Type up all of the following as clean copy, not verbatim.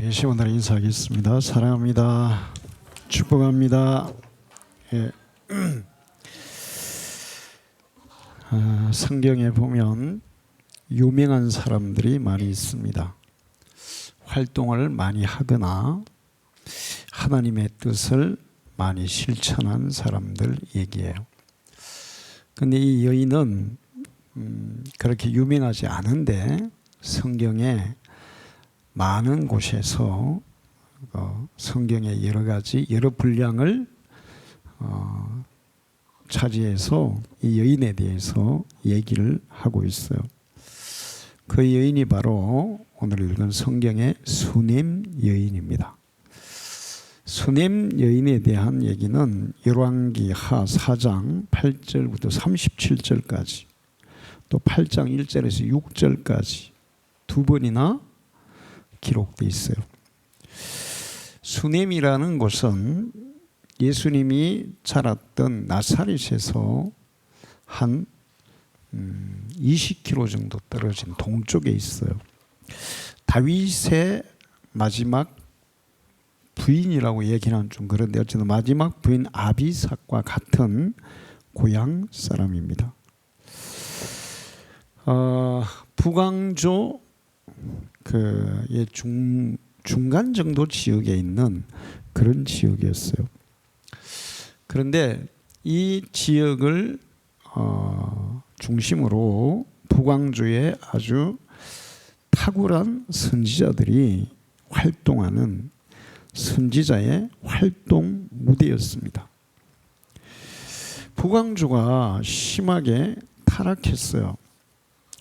예시 오늘 인사하겠습니다. 사랑합니다. 축복합니다. 예. 성경에 보면 유명한 사람들이 많이 있습니다. 활동을 많이 하거나 하나님의 뜻을 많이 실천한 사람들 얘기예요. 근데 이 여인은 그렇게 유명하지 않은데 성경에 많은 곳에서 성경의 여러 분량을 차지해서 이 여인에 대해서 얘기를 하고 있어요. 그 여인이 바로 오늘 읽은 성경의 수넴 여인입니다. 수넴 여인에 대한 얘기는 열왕기하 4장 8절부터 37절까지 또 8장 1절에서 6절까지 두 번이나 기록되어 있어요. 수넴이라는 곳은 예수님이 자랐던 나사렛에서 한 20km 정도 떨어진 동쪽에 있어요. 다윗의 마지막 부인이라고 얘기는 좀 그런데 어쨌든 마지막 부인 아비삭과 같은 고향 사람입니다. 북왕조 중간 정도 지역에 있는 그런 지역이었어요. 그런데 이 지역을 중심으로 북왕조에 아주 탁월한 선지자들이 활동하는 선지자의 활동 무대였습니다. 북왕조가 심하게 타락했어요.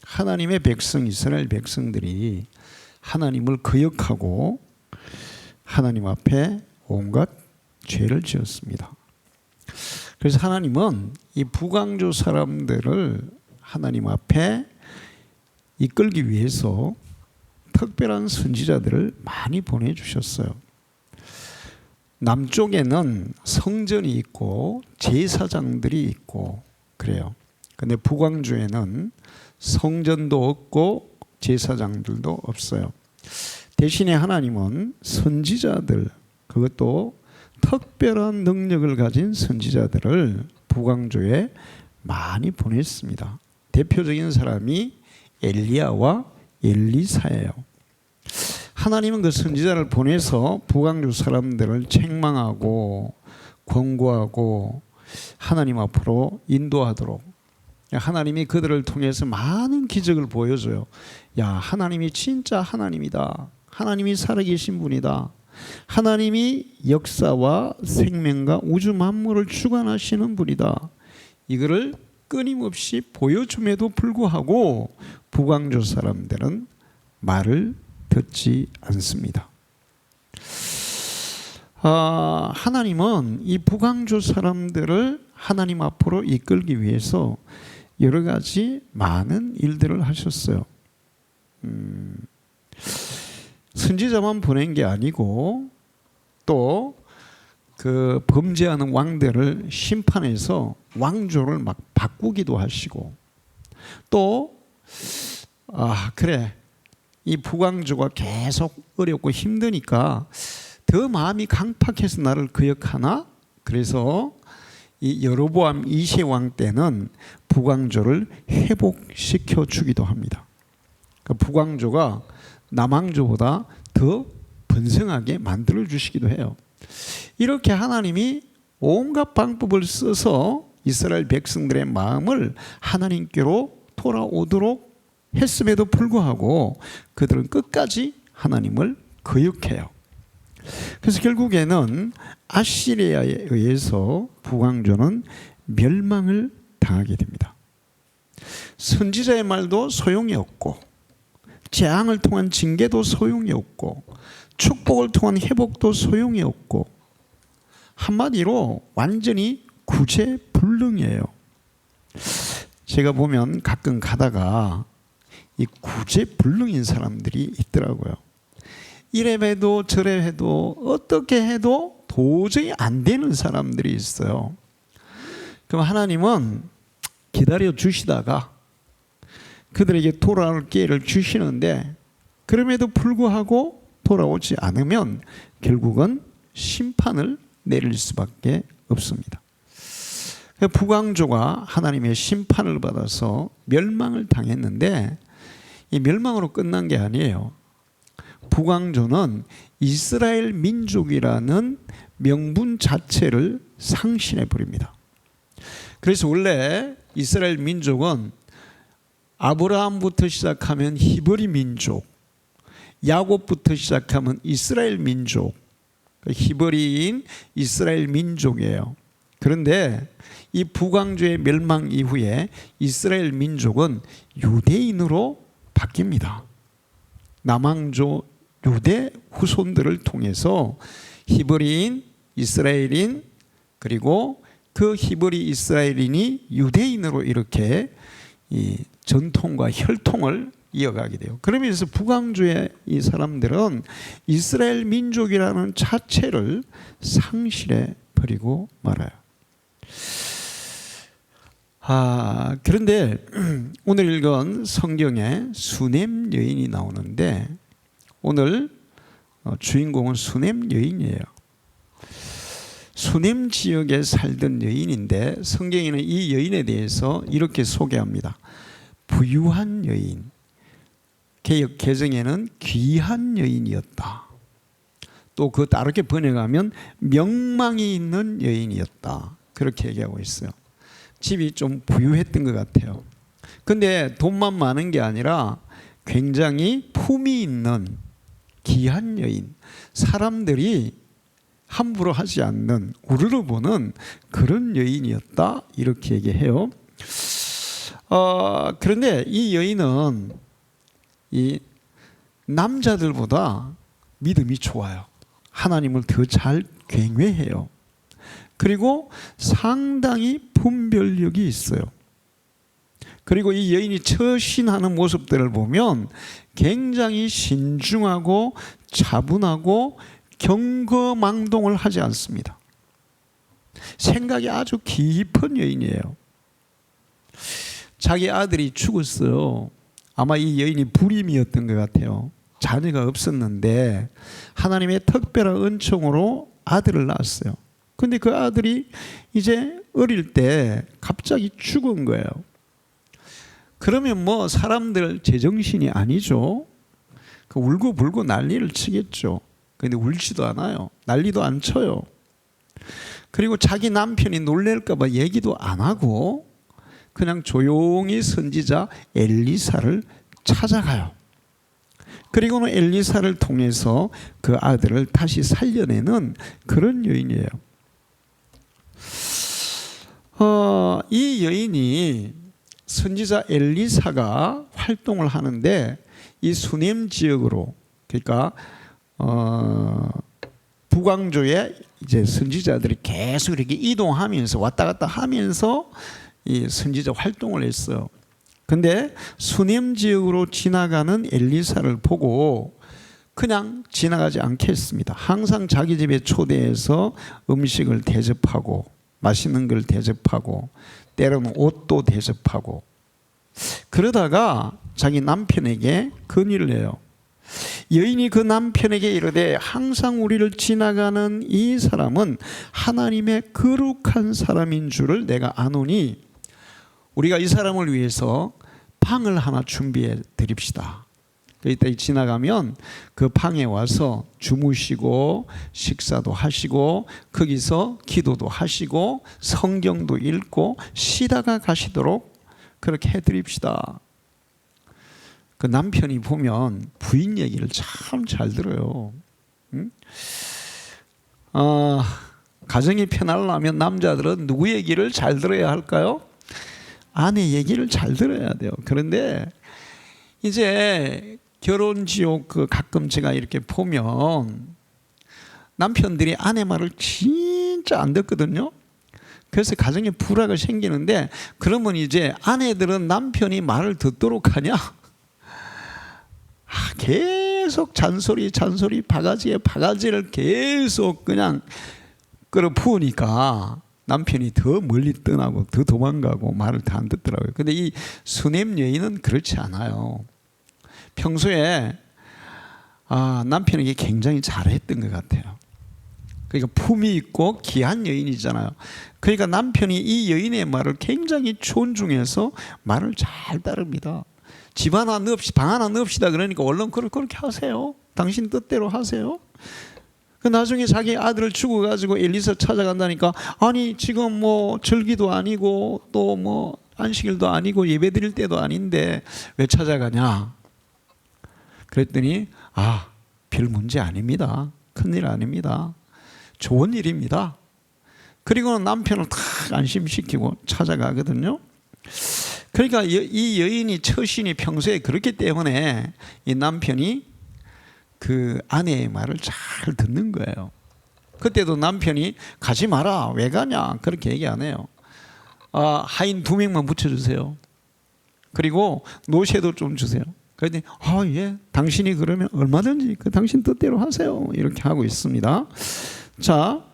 하나님의 백성 이스라엘 백성들이 하나님을 거역하고 하나님 앞에 온갖 죄를 지었습니다. 그래서 하나님은 이 북왕조 사람들을 하나님 앞에 이끌기 위해서 특별한 선지자들을 많이 보내주셨어요. 남쪽에는 성전이 있고 제사장들이 있고 그래요. 근데 북왕조에는 성전도 없고 제사장들도 없어요. 대신에 하나님은 선지자들, 그것도 특별한 능력을 가진 선지자들을 북왕조에 많이 보냈습니다. 대표적인 사람이 엘리야와 엘리사예요. 하나님은 그 선지자를 보내서 북왕조 사람들을 책망하고 권고하고 하나님 앞으로 인도하도록, 하나님이 그들을 통해서 많은 기적을 보여줘요. 야, 하나님이 진짜 하나님이다. 하나님이 살아계신 분이다. 하나님이 역사와 생명과 우주 만물을 주관하시는 분이다. 이거를 끊임없이 보여줌에도 불구하고 북왕조 사람들은 말을 듣지 않습니다. 하나님은 이 북왕조 사람들을 하나님 앞으로 이끌기 위해서 여러 가지 많은 일들을 하셨어요. 선지자만 보낸 게 아니고 또 그 범죄하는 왕들을 심판해서 왕조를 막 바꾸기도 하시고 또 이 북왕조가 계속 어렵고 힘드니까 더 마음이 강팍해서 나를 거역하나? 그래서 이 여로보암 2세 왕 때는 북왕조를 회복시켜 주기도 합니다. 그러니까 북왕조가 남왕조보다 더 번성하게 만들어 주시기도 해요. 이렇게 하나님이 온갖 방법을 써서 이스라엘 백성들의 마음을 하나님께로 돌아오도록 했음에도 불구하고 그들은 끝까지 하나님을 거역해요. 그래서 결국에는 아시리아에 의해서 북왕조는 멸망을 당하게 됩니다. 선지자의 말도 소용이 없고 재앙을 통한 징계도 소용이 없고 축복을 통한 회복도 소용이 없고 한마디로 완전히 구제불능이에요. 제가 보면 가끔 가다가 이 구제불능인 사람들이 있더라고요. 이래 해도 저래 해도 어떻게 해도 도저히 안 되는 사람들이 있어요. 그럼 하나님은 기다려 주시다가 그들에게 돌아올 기회를 주시는데 그럼에도 불구하고 돌아오지 않으면 결국은 심판을 내릴 수밖에 없습니다. 북왕조가 하나님의 심판을 받아서 멸망을 당했는데 이 멸망으로 끝난 게 아니에요. 북왕조는 이스라엘 민족이라는 명분 자체를 상실해 버립니다. 그래서 원래 이스라엘 민족은 아브라함부터 시작하면 히브리 민족, 야곱부터 시작하면 이스라엘 민족, 히브리인 이스라엘 민족이에요. 그런데 이 북왕조의 멸망 이후에 이스라엘 민족은 유대인으로 바뀝니다. 남왕조 유대 후손들을 통해서 히브리인, 이스라엘인, 그리고 그 히브리 이스라엘인이 유대인으로 이렇게 이 전통과 혈통을 이어가게 돼요. 그러면서 북왕조의 이 사람들은 이스라엘 민족이라는 자체를 상실해 버리고 말아요. 그런데 오늘 읽은 성경에 수넴 여인이 나오는데 오늘 주인공은 수넴 여인이에요. 수넴 지역에 살던 여인인데 성경에는 이 여인에 대해서 이렇게 소개합니다. 부유한 여인, 개역 개정에는 귀한 여인이었다. 또 그 다르게 번역하면 명망이 있는 여인이었다. 그렇게 얘기하고 있어요. 집이 좀 부유했던 것 같아요. 근데 돈만 많은 게 아니라 굉장히 품이 있는 귀한 여인, 사람들이 함부로 하지 않는, 우러러보는 그런 여인이었다, 이렇게 얘기해요. 그런데 이 여인은 이 남자들보다 믿음이 좋아요. 하나님을 더 잘 경외해요. 그리고 상당히 분별력이 있어요. 그리고 이 여인이 처신하는 모습들을 보면 굉장히 신중하고 차분하고 경거망동을 하지 않습니다. 생각이 아주 깊은 여인이에요. 자기 아들이 죽었어요. 아마 이 여인이 불임이었던 것 같아요. 자녀가 없었는데 하나님의 특별한 은총으로 아들을 낳았어요. 근데 그 아들이 이제 어릴 때 갑자기 죽은 거예요. 그러면 뭐 사람들 제정신이 아니죠. 그 울고불고 난리를 치겠죠. 근데 울지도 않아요. 난리도 안 쳐요. 그리고 자기 남편이 놀랄까 봐 얘기도 안 하고 그냥 조용히 선지자 엘리사를 찾아가요. 그리고는 엘리사를 통해서 그 아들을 다시 살려내는 그런 여인이에요. 이 여인이 선지자 엘리사가 활동을 하는데 이 수넴 지역으로, 그러니까 북왕조에 이제 선지자들이 계속 이렇게 이동하면서 왔다 갔다 하면서 이 선지자 활동을 했어요. 근데 수넴 지역으로 지나가는 엘리사를 보고 그냥 지나가지 않겠습니다. 항상 자기 집에 초대해서 음식을 대접하고 맛있는 걸 대접하고 때로는 옷도 대접하고 그러다가 자기 남편에게 건의를 해요. 여인이 그 남편에게 이르되 항상 우리를 지나가는 이 사람은 하나님의 거룩한 사람인 줄을 내가 아노니 우리가 이 사람을 위해서 방을 하나 준비해 드립시다. 이따 지나가면 그 방에 와서 주무시고 식사도 하시고 거기서 기도도 하시고 성경도 읽고 쉬다가 가시도록 그렇게 해드립시다. 그 남편이 보면 부인 얘기를 참 잘 들어요. 응? 가정이 편하려면 남자들은 누구 얘기를 잘 들어야 할까요? 아내 얘기를 잘 들어야 돼요. 그런데 이제 결혼지옥 가끔 제가 이렇게 보면 남편들이 아내 말을 진짜 안 듣거든요. 그래서 가정에 불화가 생기는데 그러면 이제 아내들은 남편이 말을 듣도록 하냐? 계속 잔소리 바가지에 바가지를 계속 그냥 끌어부으니까 남편이 더 멀리 떠나고 더 도망가고 말을 다 안 듣더라고요. 근데 이 수넴 여인은 그렇지 않아요. 평소에 남편에게 굉장히 잘했던 것 같아요. 그러니까 품이 있고 귀한 여인이잖아요. 그러니까 남편이 이 여인의 말을 굉장히 존중해서 말을 잘 따릅니다. 집 하나 넣읍시다, 방 하나 넣읍시다 그러니까 얼른 그렇게 하세요. 당신 뜻대로 하세요. 그 나중에 자기 아들을 죽어가지고 엘리사 찾아간다니까, 아니 지금 뭐 절기도 아니고 또 뭐 안식일도 아니고 예배드릴 때도 아닌데 왜 찾아가냐 그랬더니 별 문제 아닙니다. 큰일 아닙니다. 좋은 일입니다. 그리고 남편을 탁 안심시키고 찾아가거든요. 그러니까 이 여인이 처신이 평소에 그렇기 때문에 이 남편이 그 아내의 말을 잘 듣는 거예요. 그때도 남편이 가지 마라, 왜 가냐 그렇게 얘기 안 해요. 하인 2명만 붙여주세요. 그리고 노새도 좀 주세요. 그랬더니 예, 당신이 그러면 얼마든지 그 당신 뜻대로 하세요. 이렇게 하고 있습니다. 자,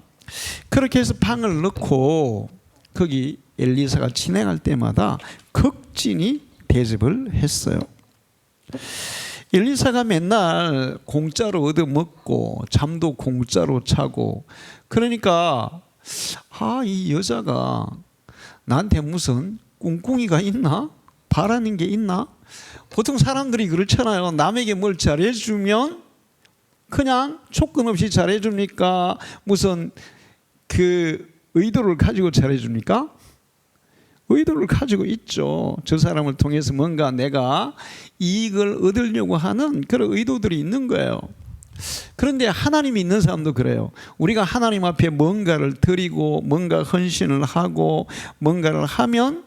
그렇게 해서 방을 넣고 거기 엘리사가 진행할 때마다 극진히 대접을 했어요. 엘리사가 맨날 공짜로 얻어먹고 잠도 공짜로 자고, 그러니까 이 여자가 나한테 무슨 꿍꿍이가 있나? 바라는 게 있나? 보통 사람들이 그렇잖아요. 남에게 뭘 잘해주면 그냥 조건 없이 잘해줍니까? 무슨 그 의도를 가지고 잘해줍니까? 의도를 가지고 있죠. 저 사람을 통해서 뭔가 내가 이익을 얻으려고 하는 그런 의도들이 있는 거예요. 그런데 하나님 믿는 사람도 그래요. 우리가 하나님 앞에 뭔가를 드리고 뭔가 헌신을 하고 뭔가를 하면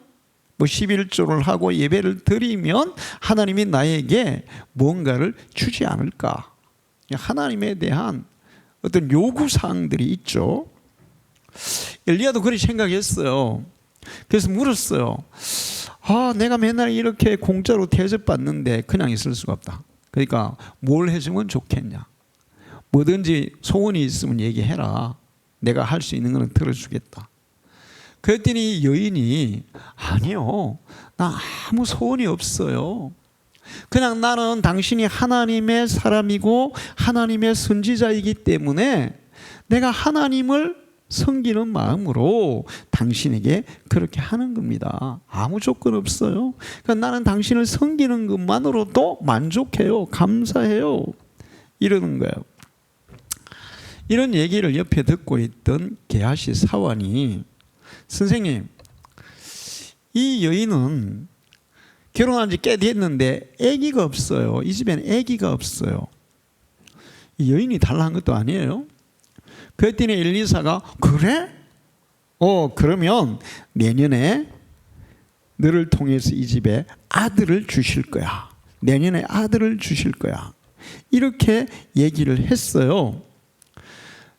뭐 11조를 하고 예배를 드리면 하나님이 나에게 뭔가를 주지 않을까. 하나님에 대한 어떤 요구사항들이 있죠. 엘리야도 그렇게 생각했어요. 그래서 물었어요. 내가 맨날 이렇게 공짜로 대접받는데 그냥 있을 수가 없다. 그러니까 뭘 해주면 좋겠냐. 뭐든지 소원이 있으면 얘기해라. 내가 할 수 있는 거는 들어주겠다. 그랬더니 여인이 아니요, 나 아무 소원이 없어요. 그냥 나는 당신이 하나님의 사람이고 하나님의 선지자이기 때문에 내가 하나님을 섬기는 마음으로 당신에게 그렇게 하는 겁니다. 아무 조건 없어요. 그러니까 나는 당신을 섬기는 것만으로도 만족해요. 감사해요. 이러는 거예요. 이런 얘기를 옆에 듣고 있던 게하시 사환이, 선생님, 이 여인은 결혼한 지 꽤 됐는데 아기가 없어요. 이 집에는 아기가 없어요. 이 여인이 달라한 것도 아니에요. 그랬더니 엘리사가 그래? 그러면 내년에 너를 통해서 이 집에 아들을 주실 거야. 내년에 아들을 주실 거야. 이렇게 얘기를 했어요.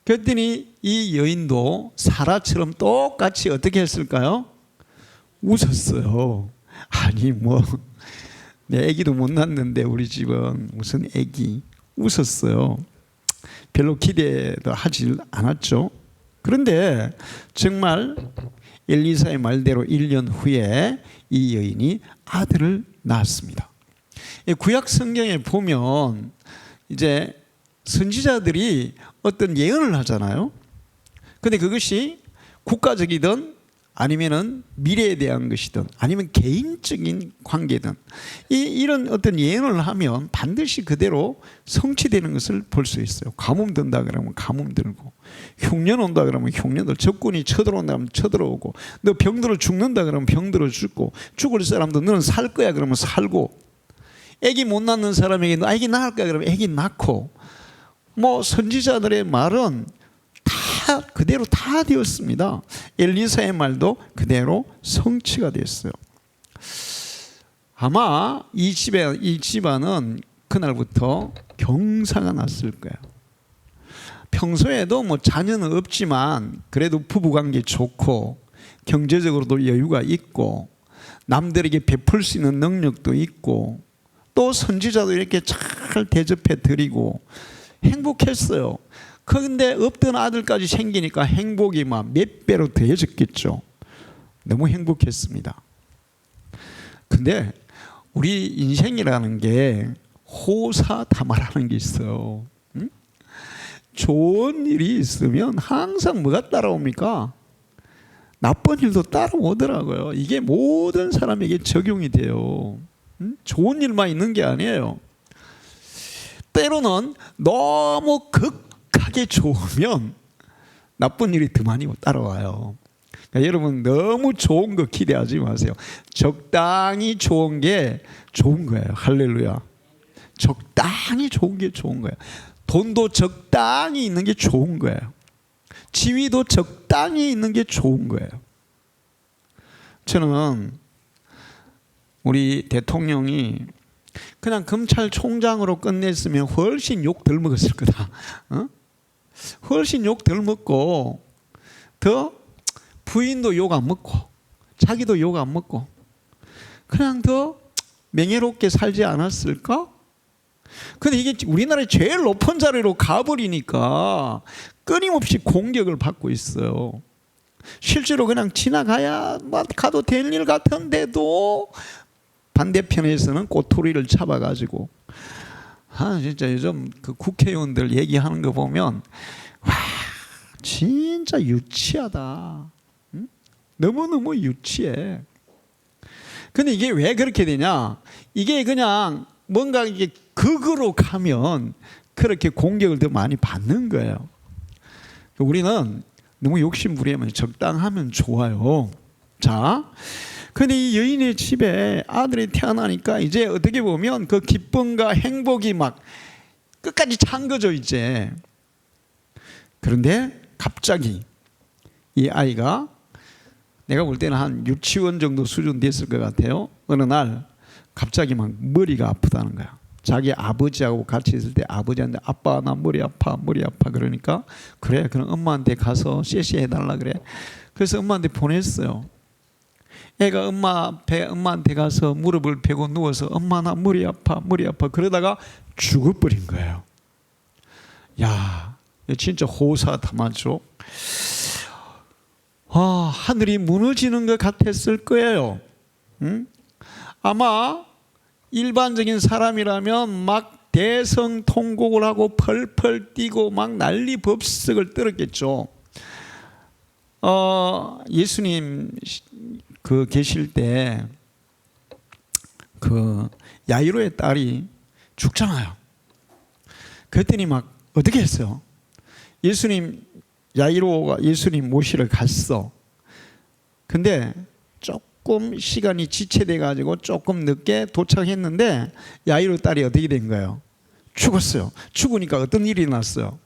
그랬더니 이 여인도 사라처럼 똑같이 어떻게 했을까요? 웃었어요. 아니 내 아기도 못 낳았는데 우리 집은 무슨 아기. 웃었어요. 별로 기대도 하지 않았죠. 그런데 정말 엘리사의 말대로 1년 후에 이 여인이 아들을 낳았습니다. 구약 성경에 보면 이제 선지자들이 어떤 예언을 하잖아요. 근데 그것이 국가적이든 아니면은 미래에 대한 것이든 아니면 개인적인 관계든 이런 어떤 예언을 하면 반드시 그대로 성취되는 것을 볼 수 있어요. 가뭄 든다 그러면 가뭄 들고, 흉년 온다 그러면 흉년 들, 적군이 쳐들어온다 그러면 쳐들어오고, 너 병들어 죽는다 그러면 병들어 죽고, 죽을 사람도 너는 살 거야 그러면 살고, 애기 못 낳는 사람에게 너 애기 낳을 거야 그러면 애기 낳고, 뭐 선지자들의 말은 다 그대로 다 되었습니다. 엘리사의 말도 그대로 성취가 됐어요. 아마 이 집안은 그날부터 경사가 났을 거예요. 평소에도 뭐 자녀는 없지만 그래도 부부관계 좋고 경제적으로도 여유가 있고 남들에게 베풀 수 있는 능력도 있고 또 선지자도 이렇게 잘 대접해 드리고 행복했어요. 그런데 없던 아들까지 생기니까 행복이 막 몇 배로 더해졌겠죠. 너무 행복했습니다. 근데 우리 인생이라는 게 호사다마라는 게 있어요. 응? 좋은 일이 있으면 항상 뭐가 따라옵니까? 나쁜 일도 따라오더라고요. 이게 모든 사람에게 적용이 돼요. 응? 좋은 일만 있는 게 아니에요. 때로는 너무 극하게 좋으면 나쁜 일이 더 많이 따라와요. 그러니까 여러분 너무 좋은 거 기대하지 마세요. 적당히 좋은 게 좋은 거예요. 할렐루야. 적당히 좋은 게 좋은 거예요. 돈도 적당히 있는 게 좋은 거예요. 지위도 적당히 있는 게 좋은 거예요. 저는 우리 대통령이 그냥 검찰총장으로 끝냈으면 훨씬 욕 덜 먹었을 거다. 어? 훨씬 욕 덜 먹고 더 부인도 욕 안 먹고 자기도 욕 안 먹고 그냥 더 명예롭게 살지 않았을까? 근데 이게 우리나라의 제일 높은 자리로 가버리니까 끊임없이 공격을 받고 있어요. 실제로 그냥 지나가야 가도 될 일 같은데도 반대편에서는 꼬투리를 잡아가지고 진짜 요즘 그 국회의원들 얘기하는 거 보면 와 진짜 유치하다. 응? 너무너무 유치해. 근데 이게 왜 그렇게 되냐? 이게 그냥 뭔가 이게 극으로 가면 그렇게 공격을 더 많이 받는 거예요. 우리는 너무 욕심부리면 적당하면 좋아요. 자, 근데 이 여인의 집에 아들이 태어나니까 이제 어떻게 보면 그 기쁨과 행복이 막 끝까지 찬 거죠, 이제. 그런데 갑자기 이 아이가 내가 볼 때는 한 유치원 정도 수준 됐을 것 같아요. 어느 날 갑자기 막 머리가 아프다는 거야. 자기 아버지하고 같이 있을 때 아버지한테 아빠 나 머리 아파 그러니까 그래 그럼 엄마한테 가서 쎄쎄 해달라 그래. 그래서 엄마한테 보냈어요. 애가 엄마한테 가서 무릎을 베고 누워서 엄마 나 머리 아파 그러다가 죽어버린 거예요. 야 진짜 호사다마죠. 하늘이 무너지는 것 같았을 거예요. 응? 아마 일반적인 사람이라면 막 대성통곡을 하고 펄펄 뛰고 막 난리 법석을 떨었겠죠. 예수님 그 계실 때 그 야이로의 딸이 죽잖아요. 그랬더니 막 어떻게 했어요? 야이로가 예수님 모시러 갔어. 근데 조금 시간이 지체돼 가지고 조금 늦게 도착했는데 야이로 딸이 어떻게 된 거예요? 죽었어요. 죽으니까 어떤 일이 났어요?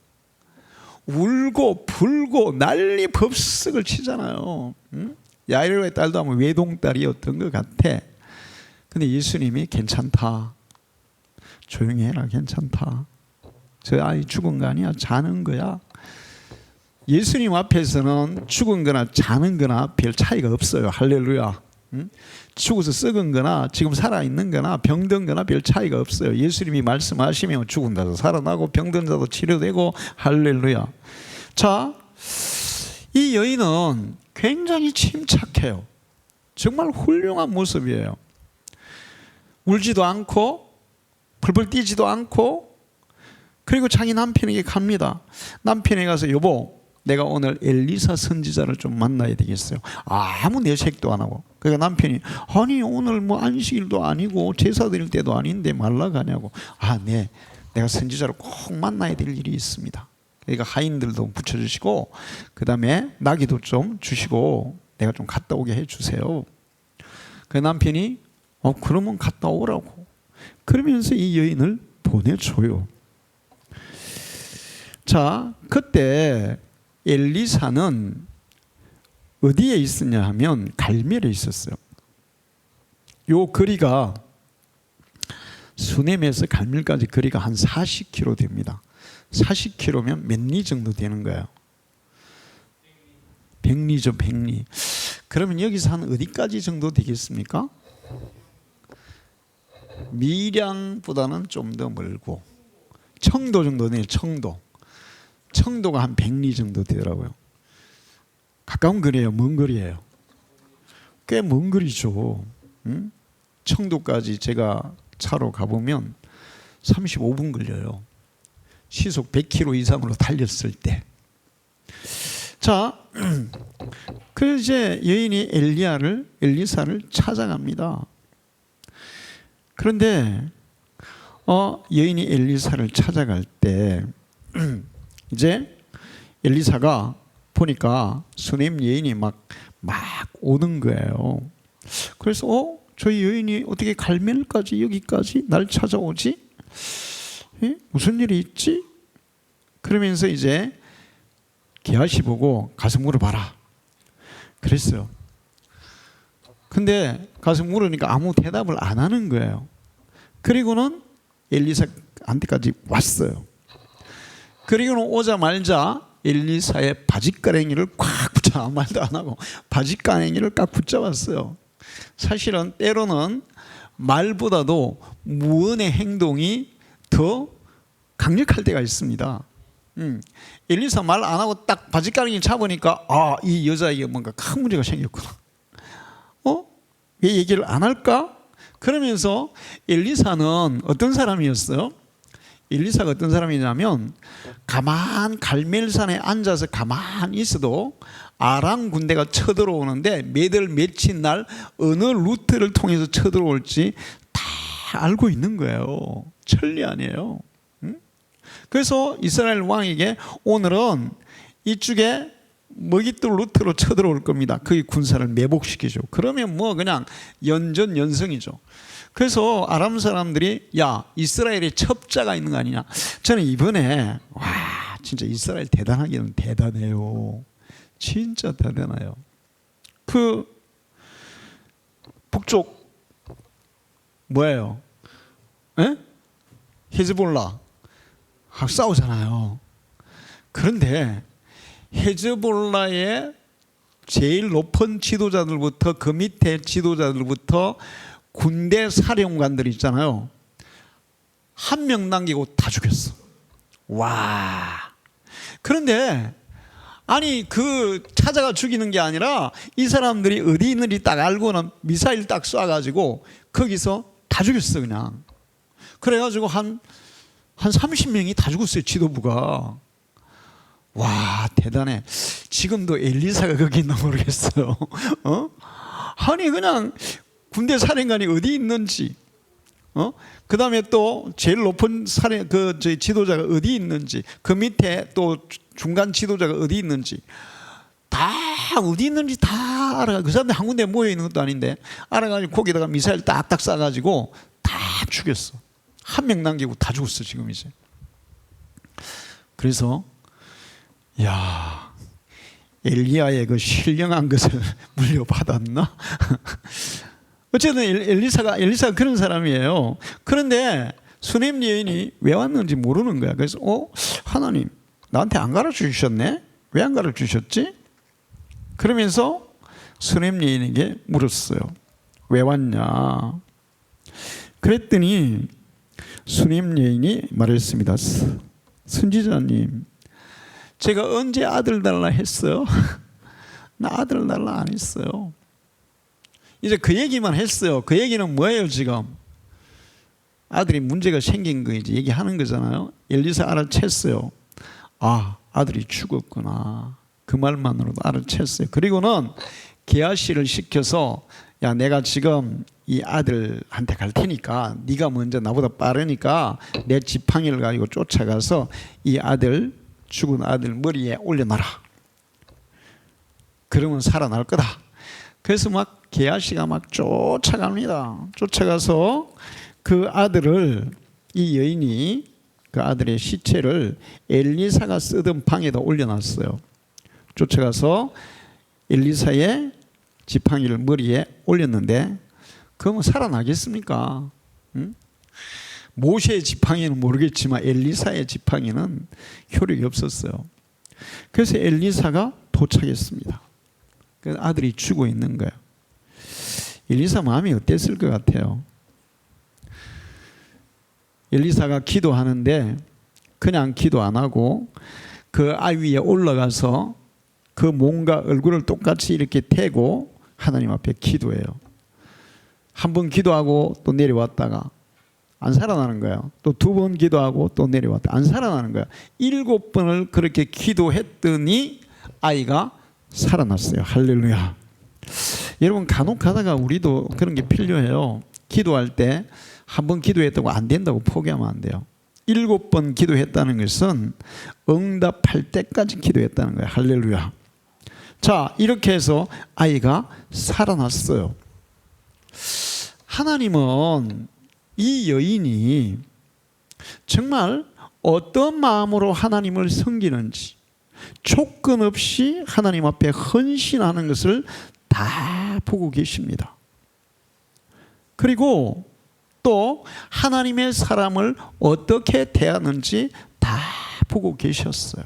울고 불고 난리 법석을 치잖아요. 응? 야이로의 딸도 아마 외동딸이었던 것 같아. 근데 예수님이 괜찮다. 조용히 해라. 괜찮다. 저 아이 죽은 거 아니야. 자는 거야. 예수님 앞에서는 죽은 거나 자는 거나 별 차이가 없어요. 할렐루야. 응? 죽어서 썩은 거나 지금 살아있는 거나 병든 거나 별 차이가 없어요. 예수님이 말씀하시면 죽은 자도 살아나고 병든 자도 치료되고 할렐루야. 자, 이 여인은 굉장히 침착해요. 정말 훌륭한 모습이에요. 울지도 않고 벌벌 뛰지도 않고 그리고 자기 남편에게 갑니다. 남편에 가서 여보 내가 오늘 엘리사 선지자를 좀 만나야 되겠어요. 아무 내색도 안 하고. 그러니까 남편이 아니 오늘 뭐 안식일도 아니고 제사 드릴 때도 아닌데 말라 가냐고. 네 내가 선지자를 꼭 만나야 될 일이 있습니다. 그러니까 하인들도 붙여주시고 그 다음에 나귀도 좀 주시고 내가 좀 갔다 오게 해주세요. 그 남편이 그러면 갔다 오라고 그러면서 이 여인을 보내줘요. 자, 그때 엘리사는 어디에 있었냐 하면 갈멜에 있었어요. 요 거리가 수넴에서 갈멜까지 거리가 한 40km 됩니다. 40km면 몇 리 정도 되는 거예요? 100리죠, 100리. 그러면 여기서 한 어디까지 정도 되겠습니까? 밀양보다는 좀 더 멀고 청도 정도 돼요. 청도가 한 100리 정도 되더라고요. 가까운 거리예요? 먼 거리예요? 꽤 먼 거리죠. 응? 청도까지 제가 차로 가보면 35분 걸려요. 시속 100km 이상으로 달렸을 때. 자, 그 이제 여인이 엘리사를 찾아갑니다. 그런데 여인이 엘리사를 찾아갈 때 이제 엘리사가 보니까 수넴 여인이 막 오는 거예요. 그래서 저희 여인이 어떻게 갈멜까지 여기까지 날 찾아오지? 무슨 일이 있지? 그러면서 이제 게하시 보고 가서 물어봐라 그랬어요. 근데 가서 물으니까 아무 대답을 안 하는 거예요. 그리고는 엘리사한테까지 왔어요. 그리고는 오자마자 엘리사의 바짓가랭이를 꽉 붙여, 아무 말도 안 하고 바짓가랭이를 꽉 붙잡았어요. 사실은 때로는 말보다도 무언의 행동이 더 강력할 때가 있습니다. 엘리사 말 안 하고 딱 바짓가랭이 잡으니까 이 여자에게 뭔가 큰 문제가 생겼구나. 왜 얘기를 안 할까? 그러면서 엘리사는 어떤 사람이었어요? 엘리사가 어떤 사람이냐면 가만 갈멜산에 앉아서 가만히 있어도 아람 군대가 쳐들어오는데 몇월 며칠 날 어느 루트를 통해서 쳐들어올지 다 알고 있는 거예요. 천리안이에요. 그래서 이스라엘 왕에게 오늘은 이쪽에 먹잇돌 루트로 쳐들어올 겁니다. 그게 군사를 매복시키죠. 그러면 뭐 그냥 연전연승이죠. 그래서 아람 사람들이 야, 이스라엘에 첩자가 있는 거 아니냐. 저는 이번에 진짜 이스라엘 대단하기는 대단해요. 진짜 대단해요. 그 북쪽 뭐예요? 히즈볼라 하고 싸우잖아요. 그런데 헤즈볼라의 제일 높은 지도자들부터 그 밑에 지도자들부터 군대 사령관들 있잖아요. 한 명 남기고 다 죽였어. 와. 그런데 아니 그 찾아가 죽이는 게 아니라 이 사람들이 어디 있는지 딱 알고는 미사일 딱 쏴가지고 거기서 다 죽였어 그냥. 그래가지고 한 30명이 다 죽었어요 지도부가. 와 대단해. 지금도 엘리사가 거기 있나 모르겠어요. 아니 그냥 군대 사령관이 어디 있는지, 그 다음에 또 제일 높은 지도자가 어디 있는지, 그 밑에 또 중간 지도자가 어디 있는지 다 어디 있는지 다 알아가. 그 사람들 한 군데 모여 있는 것도 아닌데 알아가지고 거기다가 미사일 딱딱 쏴가지고 다 죽였어. 한 명 남기고 다 죽었어 지금 이제. 그래서 야 엘리야의 그 신령한 것을 물려받았나? 어쨌든 엘리사가 그런 사람이에요. 그런데 수넴 여인이 왜 왔는지 모르는 거야. 그래서 하나님 나한테 안 가르쳐 주셨네? 왜 안 가르쳐 주셨지? 그러면서 수넴 여인에게 물었어요. 왜 왔냐? 그랬더니 수넴 여인이 말했습니다. 선지자님, 제가 언제 아들 달라 했어요? 나 아들 달라 안 했어요. 이제 그 얘기만 했어요. 그 얘기는 뭐예요 지금? 아들이 문제가 생긴 거 이제 얘기하는 거잖아요. 엘리사 알아챘어요. 아들이 죽었구나. 그 말만으로도 알아챘어요. 그리고는 게하시를 시켜서 야 내가 지금 이 아들한테 갈 테니까 네가 먼저 나보다 빠르니까 내 지팡이를 가지고 쫓아가서 이 아들 죽은 아들 머리에 올려놔라. 그러면 살아날 거다. 그래서 막 게하시가 막 쫓아갑니다. 쫓아가서 그 아들을 이 여인이 그 아들의 시체를 엘리사가 쓰던 방에다 올려놨어요. 쫓아가서 엘리사의 지팡이를 머리에 올렸는데 그러면 살아나겠습니까? 모세의 지팡이는 모르겠지만 엘리사의 지팡이는 효력이 없었어요. 그래서 엘리사가 도착했습니다. 그래서 아들이 죽어 있는 거예요. 엘리사 마음이 어땠을 것 같아요? 엘리사가 기도하는데 그냥 기도 안 하고 그 아 위에 올라가서 그 몸과 얼굴을 똑같이 이렇게 대고 하나님 앞에 기도해요. 한 번 기도하고 또 내려왔다가 안 살아나는 거예요. 또 2번 기도하고 또 내려왔다. 안 살아나는 거예요. 7번을 그렇게 기도했더니 아이가 살아났어요. 할렐루야. 여러분 간혹 가다가 우리도 그런 게 필요해요. 기도할 때 한 번 기도했다고 안 된다고 포기하면 안 돼요. 7번 기도했다는 것은 응답할 때까지 기도했다는 거예요. 할렐루야. 자, 이렇게 해서 아이가 살아났어요. 하나님은 이 여인이 정말 어떤 마음으로 하나님을 섬기는지 조건 없이 하나님 앞에 헌신하는 것을 다 보고 계십니다. 그리고 또 하나님의 사람을 어떻게 대하는지 다 보고 계셨어요.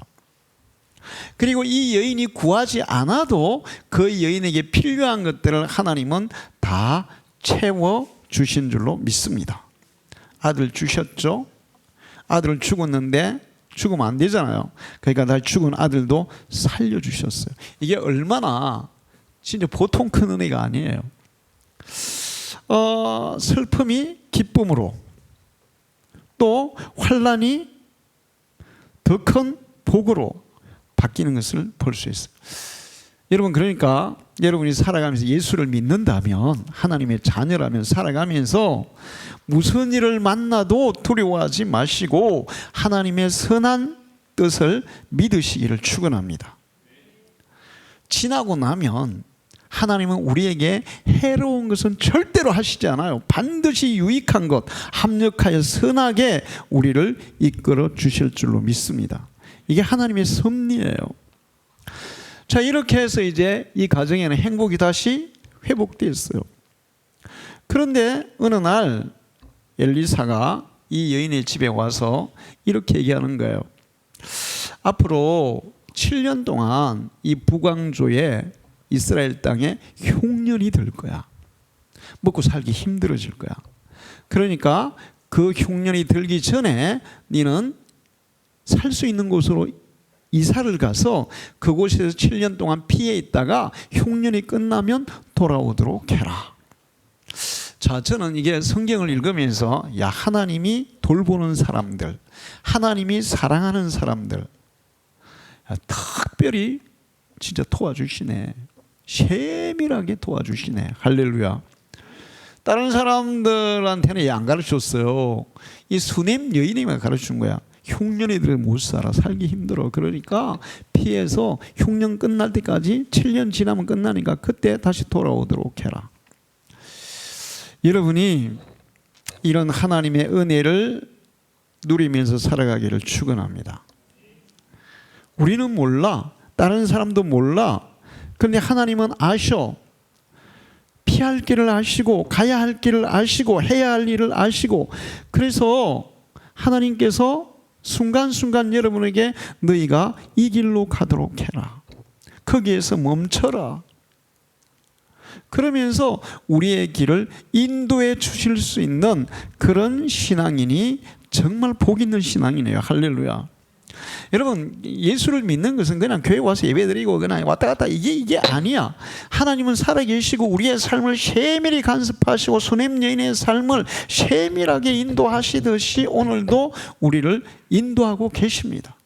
그리고 이 여인이 구하지 않아도 그 여인에게 필요한 것들을 하나님은 다 채워주신 줄로 믿습니다. 아들 주셨죠? 아들 죽었는데 죽으면 안 되잖아요. 그러니까 날 죽은 아들도 살려주셨어요. 이게 얼마나 진짜 보통 큰 은혜가 아니에요. 슬픔이 기쁨으로, 또 환난이 더 큰 복으로 바뀌는 것을 볼 수 있어요. 여러분, 그러니까 여러분이 살아가면서 예수를 믿는다면, 하나님의 자녀라면 살아가면서 무슨 일을 만나도 두려워하지 마시고 하나님의 선한 뜻을 믿으시기를 축원합니다. 지나고 나면 하나님은 우리에게 해로운 것은 절대로 하시지 않아요. 반드시 유익한 것, 합력하여 선하게 우리를 이끌어 주실 줄로 믿습니다. 이게 하나님의 섭리예요. 자, 이렇게 해서 이제 이 가정에는 행복이 다시 회복되었어요. 그런데 어느 날 엘리사가 이 여인의 집에 와서 이렇게 얘기하는 거예요. 앞으로 7년 동안 이 북왕조에 이스라엘 땅에 흉년이 들 거야. 먹고 살기 힘들어질 거야. 그러니까 그 흉년이 들기 전에 너는 살 수 있는 곳으로 이사를 가서 그곳에서 7년 동안 피해 있다가 흉년이 끝나면 돌아오도록 해라. 자, 저는 이게 성경을 읽으면서 야, 하나님이 돌보는 사람들, 하나님이 사랑하는 사람들, 야, 특별히 진짜 도와주시네. 세밀하게 도와주시네. 할렐루야. 다른 사람들한테는 안 가르쳤어요. 이 수넴 여인이만 가르친 거야. 흉년이들 못 살아. 살기 힘들어. 그러니까 피해서 흉년 끝날 때까지 7년 지나면 끝나니까 그때 다시 돌아오도록 해라. 여러분이 이런 하나님의 은혜를 누리면서 살아가기를 축원합니다. 우리는 몰라. 다른 사람도 몰라. 그런데 하나님은 아셔. 피할 길을 아시고 가야 할 길을 아시고 해야 할 일을 아시고, 그래서 하나님께서 순간순간 여러분에게 너희가 이 길로 가도록 해라. 거기에서 멈춰라. 그러면서 우리의 길을 인도해 주실 수 있는 그런 신앙인이 정말 복 있는 신앙이네요. 할렐루야. 여러분, 예수를 믿는 것은 그냥 교회 와서 예배드리고 그냥 왔다 갔다 이게 아니야. 하나님은 살아계시고 우리의 삶을 세밀히 간섭하시고 수넴 여인의 삶을 세밀하게 인도하시듯이 오늘도 우리를 인도하고 계십니다.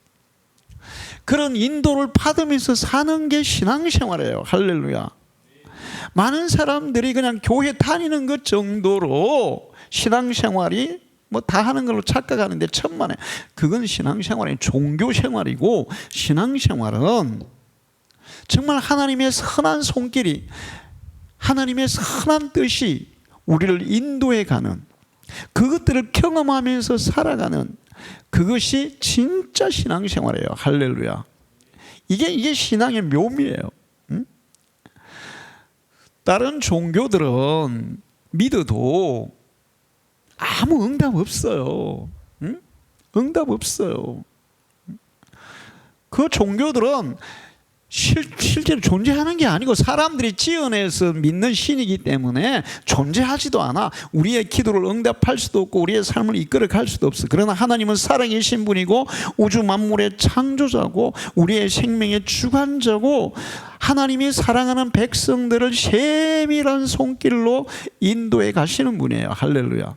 그런 인도를 받으면서 사는 게 신앙생활이에요. 할렐루야. 많은 사람들이 그냥 교회 다니는 것 정도로 신앙생활이 뭐 다 하는 걸로 착각하는데 천만에, 그건 신앙생활이 종교생활이고, 신앙생활은 정말 하나님의 선한 손길이, 하나님의 선한 뜻이 우리를 인도해 가는, 그것들을 경험하면서 살아가는, 그것이 진짜 신앙생활이에요. 할렐루야. 이게 신앙의 묘미예요. 응? 다른 종교들은 믿어도 아무 응답 없어요. 응? 응답 없어요. 그 종교들은 실제로 존재하는 게 아니고 사람들이 지어내서 믿는 신이기 때문에 존재하지도 않아. 우리의 기도를 응답할 수도 없고 우리의 삶을 이끌어 갈 수도 없어. 그러나 하나님은 살아계신 분이고 우주 만물의 창조자고 우리의 생명의 주관자고, 하나님이 사랑하는 백성들을 세밀한 손길로 인도해 가시는 분이에요. 할렐루야.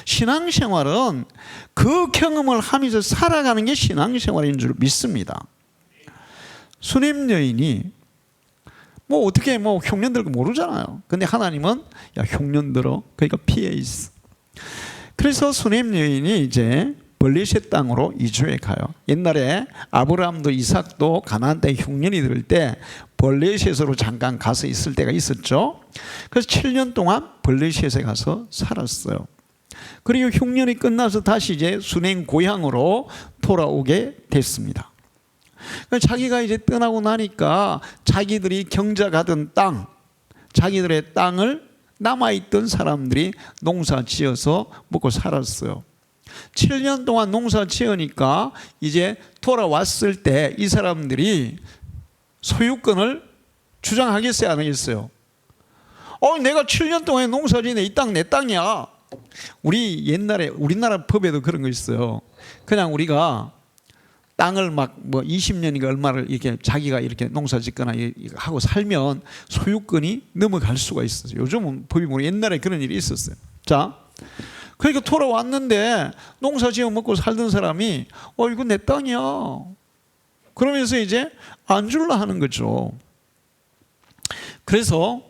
신앙생활은 그 경험을 하면서 살아가는 게 신앙생활인 줄 믿습니다. 수냄 여인이 뭐 어떻게 뭐 흉년들 거 모르잖아요. 근데 하나님은 야 흉년들어 그러니까 피해 있어. 그래서 수냄 여인이 이제 블레셋 땅으로 이주해 가요. 옛날에 아브라함도 이삭도 가나안 땅에 흉년이 들 때 블레셋으로 잠깐 가서 있을 때가 있었죠. 그래서 7년 동안 블레셋에 가서 살았어요. 그리고 흉년이 끝나서 다시 이제 수냄 고향으로 돌아오게 됐습니다. 자기가 이제 떠나고 나니까 자기들이 경작하던 땅, 자기들의 땅을 남아있던 사람들이 농사 지어서 먹고 살았어요. 7년 동안 농사 지으니까 이제 돌아왔을 때 이 사람들이 소유권을 주장하겠어요, 안 하겠어요? 내가 7년 동안 농사 지네, 이 땅 내 땅이야. 우리 옛날에 우리나라 법에도 그런 거 있어요. 그냥 우리가 땅을 막 뭐 20년인가 얼마를 이렇게 자기가 이렇게 농사 짓거나 하고 살면 소유권이 넘어갈 수가 있어요. 요즘은 법이 뭐 옛날에 그런 일이 있었어요. 자, 그러니까 돌아왔는데 농사 지어 먹고 살던 사람이 이거 내 땅이야. 그러면서 이제 안 줄라 하는 거죠. 그래서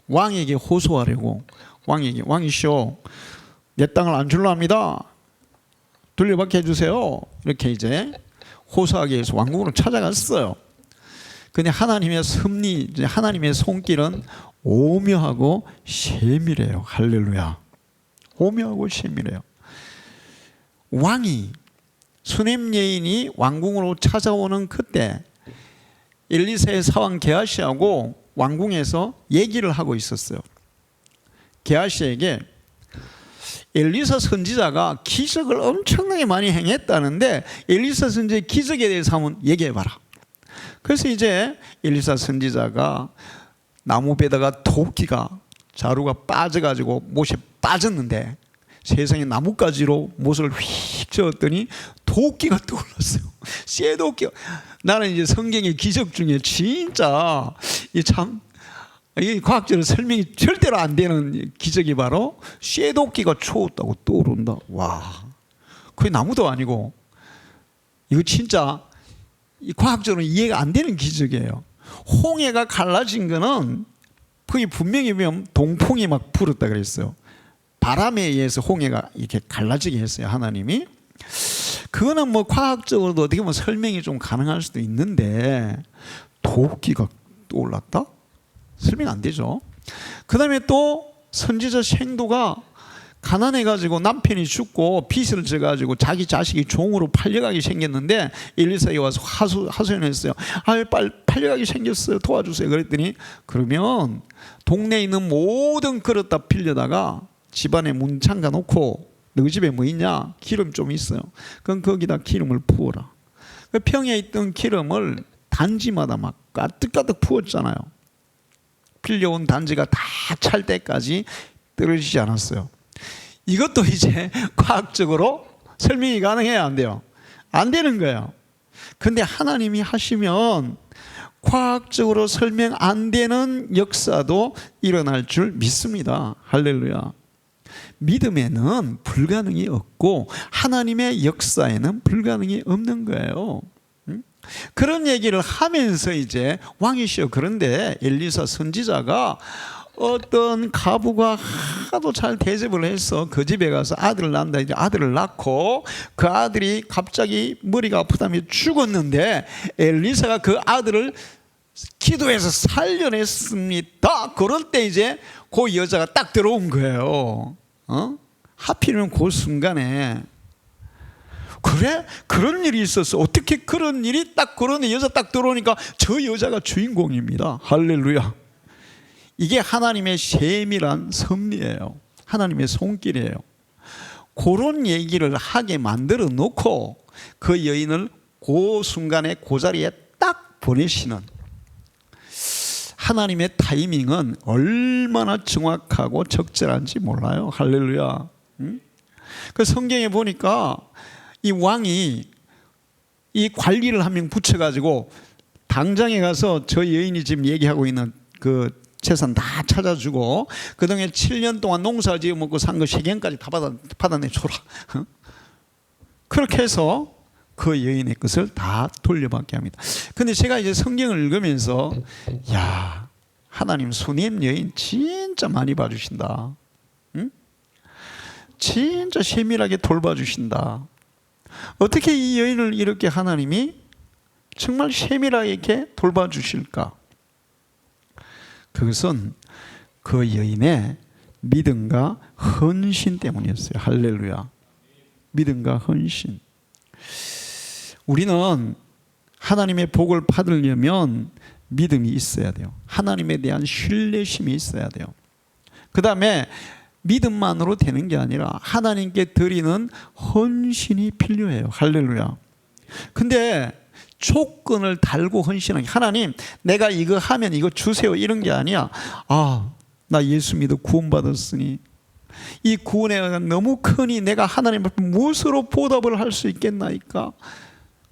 왕에게 호소하려고 왕이시오, 내 땅을 안 줄라 합니다. 돌려받게 해주세요. 이렇게 이제 호소하기 위해서 왕궁으로 찾아갔어요. 근데 하나님의 섭리, 하나님의 손길은 오묘하고 세밀해요. 할렐루야. 오묘하고 세밀해요. 왕이 수냄 여인이 왕궁으로 찾아오는 그때 엘리사의 사환 게하시하고 왕궁에서 얘기를 하고 있었어요. 게하시에게 엘리사 선지자가 기적을 엄청나게 많이 행했다는데 엘리사 선지자의 기적에 대해서 한번 얘기해봐라. 그래서 이제 엘리사 선지자가 나무배다가 토끼가 자루가 빠져가지고 못에 빠졌는데 세상에 나뭇가지로 못을 휙 저었더니 도끼가 떠올랐어요. 쇠도끼가. 나는 이제 성경의 기적 중에 진짜 이 과학적으로 설명이 절대로 안 되는 기적이 바로 쇠도끼가 추웠다고 떠오른다. 와, 그게 나무도 아니고 이거 진짜 이 과학적으로 이해가 안 되는 기적이에요. 홍해가 갈라진 거는 거기 분명히 보면 동풍이 막 불었다 그랬어요. 바람에 의해서 홍해가 이렇게 갈라지게 했어요, 하나님이. 그거는 뭐 과학적으로도 어떻게 보면 설명이 좀 가능할 수도 있는데 도끼가 떠올랐다? 설명 안 되죠. 그 다음에 또 선지자 생도가 가난해가지고 남편이 죽고 빚을 져가지고 자기 자식이 종으로 팔려가게 생겼는데 엘리사에 와서 하소연했어요. 팔려가게 생겼어요. 도와주세요. 그랬더니 그러면 동네에 있는 모든 그릇 다 빌려다가 집안에 문 잠가 놓고 너 집에 뭐 있냐? 기름 좀 있어요. 그럼 거기다 기름을 부어라. 그 병에 있던 기름을 단지마다 막 가득가득 부었잖아요. 빌려온 단지가 다 찰 때까지 떨어지지 않았어요. 이것도 이제 과학적으로 설명이 가능해야 안 돼요? 안 되는 거예요. 근데 하나님이 하시면 과학적으로 설명 안 되는 역사도 일어날 줄 믿습니다. 할렐루야. 믿음에는 불가능이 없고 하나님의 역사에는 불가능이 없는 거예요. 그런 얘기를 하면서 이제 왕이시여, 그런데 엘리사 선지자가 어떤 가부가 하도 잘 대접을 해서 그 집에 가서 아들을 낳는다. 이제 아들을 낳고 그 아들이 갑자기 머리가 아프다며 죽었는데 엘리사가 그 아들을 기도해서 살려냈습니다. 그럴 때 이제 그 여자가 딱 들어온 거예요. 하필이면 그 순간에 그래? 그런 일이 있었어. 어떻게 그런 일이 딱 그러네. 여자 딱 들어오니까 저 여자가 주인공입니다. 할렐루야. 이게 하나님의 세밀한 섭리예요. 하나님의 손길이에요. 그런 얘기를 하게 만들어 놓고 그 여인을 그 순간에 그 자리에 딱 보내시는 하나님의 타이밍은 얼마나 정확하고 적절한지 몰라요. 할렐루야. 그 성경에 보니까 이 왕이 이 관리를 한 명 붙여가지고 당장에 가서 저 여인이 지금 얘기하고 있는 그 재산 다 찾아주고 그동안 7년 동안 농사 지어 먹고 산 거 세경까지 다 받아내줘라. 그렇게 해서 그 여인의 것을 다 돌려받게 합니다. 근데 제가 이제 성경을 읽으면서 야, 하나님 수넴 여인 진짜 많이 봐주신다. 응? 진짜 세밀하게 돌봐주신다. 어떻게 이 여인을 이렇게 하나님이 정말 세밀하게 이렇게 돌봐주실까? 그것은 그 여인의 믿음과 헌신 때문이었어요. 할렐루야. 믿음과 헌신. 우리는 하나님의 복을 받으려면 믿음이 있어야 돼요. 하나님에 대한 신뢰심이 있어야 돼요. 그 다음에 믿음만으로 되는 게 아니라 하나님께 드리는 헌신이 필요해요. 할렐루야. 근데 조건을 달고 헌신하기, 하나님 내가 이거 하면 이거 주세요, 이런 게 아니야. 아, 나 예수 믿어 구원받았으니 이 구원의 은혜가 너무 크니 내가 하나님 앞에 무엇으로 보답을 할 수 있겠나이까.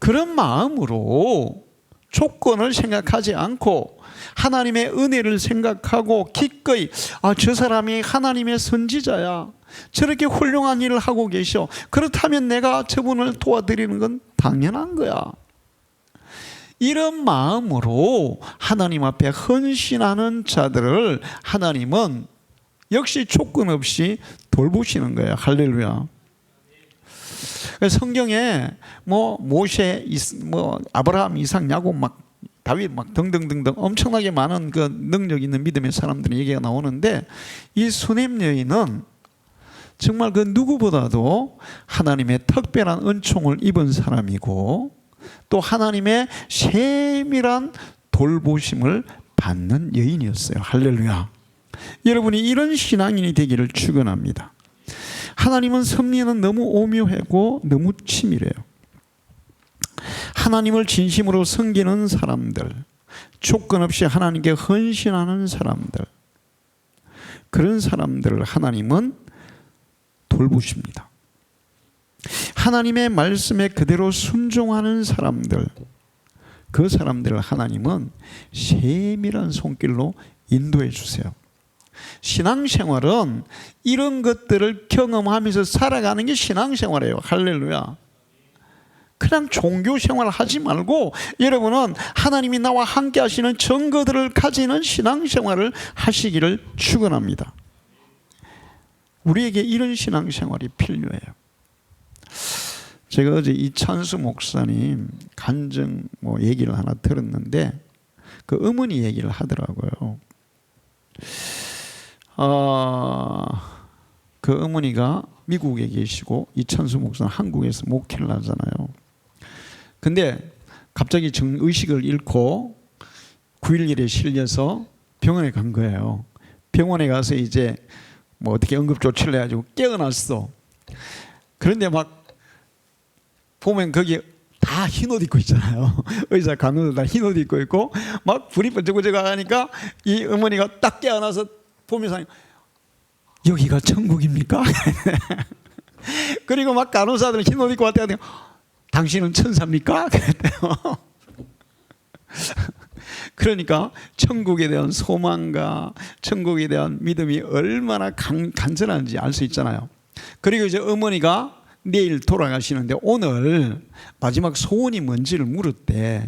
그런 마음으로 조건을 생각하지 않고 하나님의 은혜를 생각하고 기꺼이, 아, 저 사람이 하나님의 선지자야, 저렇게 훌륭한 일을 하고 계셔, 그렇다면 내가 저분을 도와드리는 건 당연한 거야. 이런 마음으로 하나님 앞에 헌신하는 자들을 하나님은 역시 조건 없이 돌보시는 거예요. 할렐루야. 성경에 뭐 모세, 뭐 아브라함, 이삭, 야곱, 막 다윗, 막 등등등등 엄청나게 많은 그 능력 있는 믿음의 사람들의 얘기가 나오는데, 이 수넴 여인은 정말 그 누구보다도 하나님의 특별한 은총을 입은 사람이고 또 하나님의 세밀한 돌보심을 받는 여인이었어요. 할렐루야. 여러분이 이런 신앙인이 되기를 축원합니다. 하나님은 섭리는 너무 오묘하고 너무 치밀해요. 하나님을 진심으로 섬기는 사람들, 조건 없이 하나님께 헌신하는 사람들, 그런 사람들을 하나님은 돌보십니다. 하나님의 말씀에 그대로 순종하는 사람들, 그 사람들을 하나님은 세밀한 손길로 인도해 주세요. 신앙생활은 이런 것들을 경험하면서 살아가는 게 신앙생활이에요. 할렐루야. 그냥 종교생활 하지 말고 여러분은 하나님이 나와 함께 하시는 증거들을 가지는 신앙생활을 하시기를 축원합니다. 우리에게 이런 신앙생활이 필요해요. 제가 어제 이찬수 목사님 간증 얘기를 하나 들었는데 그 어머니 얘기를 하더라고요. 그 어머니가 미국에 계시고 이찬수 목사는 한국에서 목회를 하잖아요. 근데 갑자기 의식을 잃고 9.11에 실려서 병원에 간 거예요. 병원에 가서 이제 뭐 어떻게 응급조치를 해가지고 깨어났어. 그런데 막 보면 거기 다 흰 옷 입고 있잖아요. 의사 간호사 다 흰 옷 입고 있고 막 불이 번쩍번쩍 하니까 이 어머니가 딱 깨어나서 보면서 여기가 천국입니까? 그리고 막 간호사들은 흰 옷 입고 왔다가 당신은 천사입니까? 그랬대요. 그러니까 천국에 대한 소망과 천국에 대한 믿음이 얼마나 간절한지 알 수 있잖아요. 그리고 이제 어머니가 내일 돌아가시는데 오늘 마지막 소원이 뭔지를 물었대.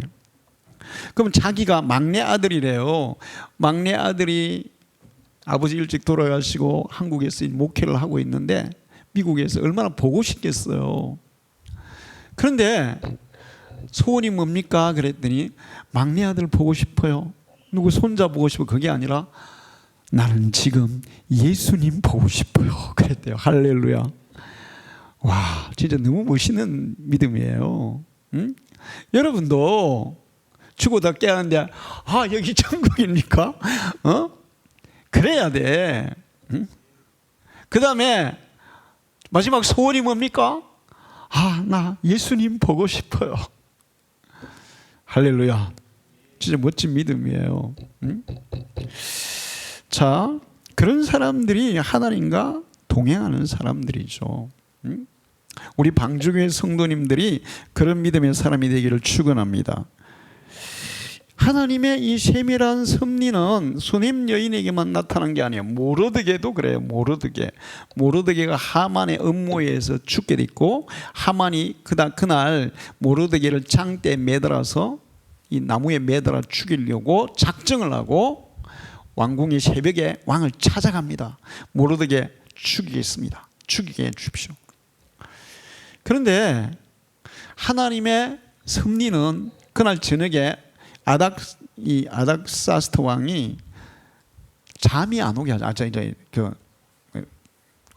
그럼 자기가 막내 아들이래요. 막내 아들이 아버지 일찍 돌아가시고 한국에서 목회를 하고 있는데 미국에서 얼마나 보고 싶겠어요. 그런데 소원이 뭡니까? 그랬더니 막내 아들 보고 싶어요. 누구 손자 보고 싶어. 그게 아니라 나는 지금 예수님 보고 싶어요. 그랬대요. 할렐루야. 와, 진짜 너무 멋있는 믿음이에요. 응? 여러분도 죽어다 깨었는데 여기 천국입니까? 그래야 돼. 응? 그 다음에 마지막 소원이 뭡니까? 나 예수님 보고 싶어요. 할렐루야. 진짜 멋진 믿음이에요. 응? 자, 그런 사람들이 하나님과 동행하는 사람들이죠. 응? 우리 방주교회 성도님들이 그런 믿음의 사람이 되기를 축원합니다. 하나님의 이 세밀한 섭리는 수넴 여인에게만 나타난 게 아니에요. 모르드게도 그래요. 모르드게가 하만의 음모에 의해서 죽게 됐고, 하만이 그날 모르드게를 장대에 매달아서 이 나무에 매달아 죽이려고 작정을 하고 왕궁이 새벽에 왕을 찾아갑니다. 모르드게 죽이겠습니다. 죽이게 해주십시오. 그런데 하나님의 섭리는 그날 저녁에 아닥사스트 왕이 잠이 안 오게 하죠.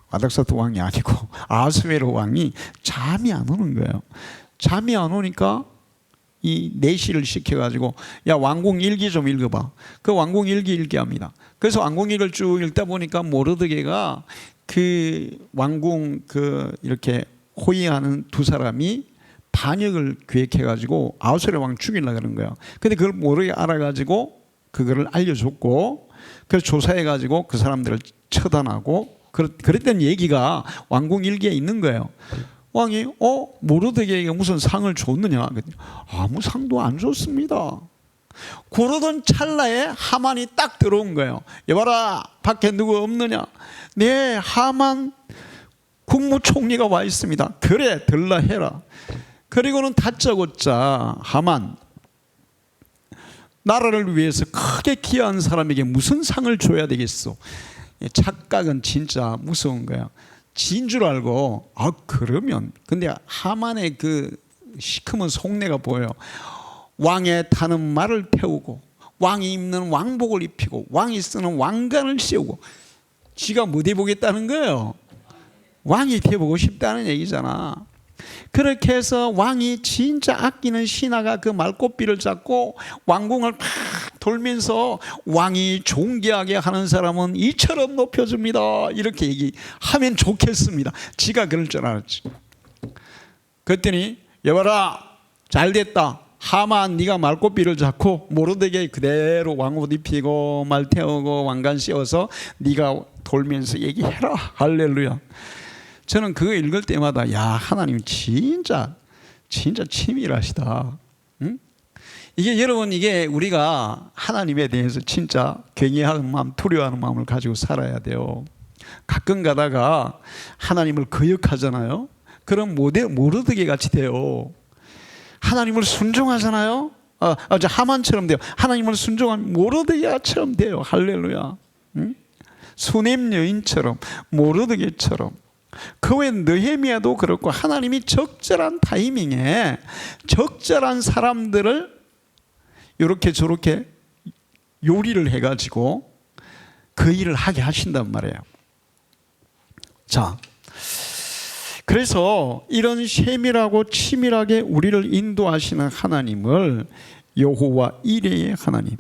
아닥사스트 왕이 아니고 아스웨로 왕이 잠이 안 오는 거예요. 잠이 안 오니까 이 내시를 시켜가지고, 야, 왕궁 일기 좀 읽어봐. 그 왕궁 일기 읽게 합니다. 그래서 왕궁 일기를 쭉 읽다 보니까 모르드게가 그 왕궁 이렇게 호위하는 두 사람이 반역을 계획해가지고 아하수에로 왕 죽이려고 그런 거예요. 근데 그걸 모르게 알아가지고 그거를 알려줬고, 그래서 조사해가지고 그 사람들을 처단하고 그랬던 얘기가 왕궁 일기에 있는 거예요. 왕이 모르드게에게 무슨 상을 줬느냐? 아무 상도 안 줬습니다. 그러던 찰나에 하만이 딱 들어온 거예요. 여봐라, 밖에 누구 없느냐? 네, 하만 국무총리가 와 있습니다. 그래, 들라 해라. 그리고는 다짜고짜 하만, 나라를 위해서 크게 기여한 사람에게 무슨 상을 줘야 되겠어? 착각은 진짜 무서운 거야. 진 줄 알고, 그러면, 근데 하만의 그 시커먼 속내가 보여요. 왕의 타는 말을 태우고, 왕이 입는 왕복을 입히고, 왕이 쓰는 왕관을 씌우고, 지가 뭐 돼보겠다는 거예요? 왕이 돼보고 싶다는 얘기잖아. 그렇게 해서 왕이 진짜 아끼는 신하가 그 말꽃비를 잡고 왕궁을 막 돌면서, 왕이 존귀하게 하는 사람은 이처럼 높여줍니다, 이렇게 얘기하면 좋겠습니다. 지가 그럴 줄 알았지. 그랬더니 여봐라, 잘됐다. 하만, 네가 말꽃비를 잡고 모르드게 그대로 왕옷 입히고 말 태우고 왕관 씌워서 네가 돌면서 얘기해라. 할렐루야. 저는 그거 읽을 때마다, 야, 하나님 진짜 치밀하시다. 응? 이게 여러분, 이게 우리가 하나님에 대해서 진짜 경외하는 마음, 두려워하는 마음을 가지고 살아야 돼요. 가끔 가다가 하나님을 거역하잖아요. 그럼 모르드게 같이 돼요. 하나님을 순종하잖아요. 하만처럼 돼요. 하나님을 순종하면 모르드게처럼 돼요. 할렐루야. 응? 수넴 여인처럼, 모르드게처럼. 그 외 느헤미야도 그렇고, 하나님이 적절한 타이밍에 적절한 사람들을 이렇게 저렇게 요리를 해가지고 그 일을 하게 하신단 말이에요. 자, 그래서 이런 세밀하고 치밀하게 우리를 인도하시는 하나님을 여호와 이레의 하나님,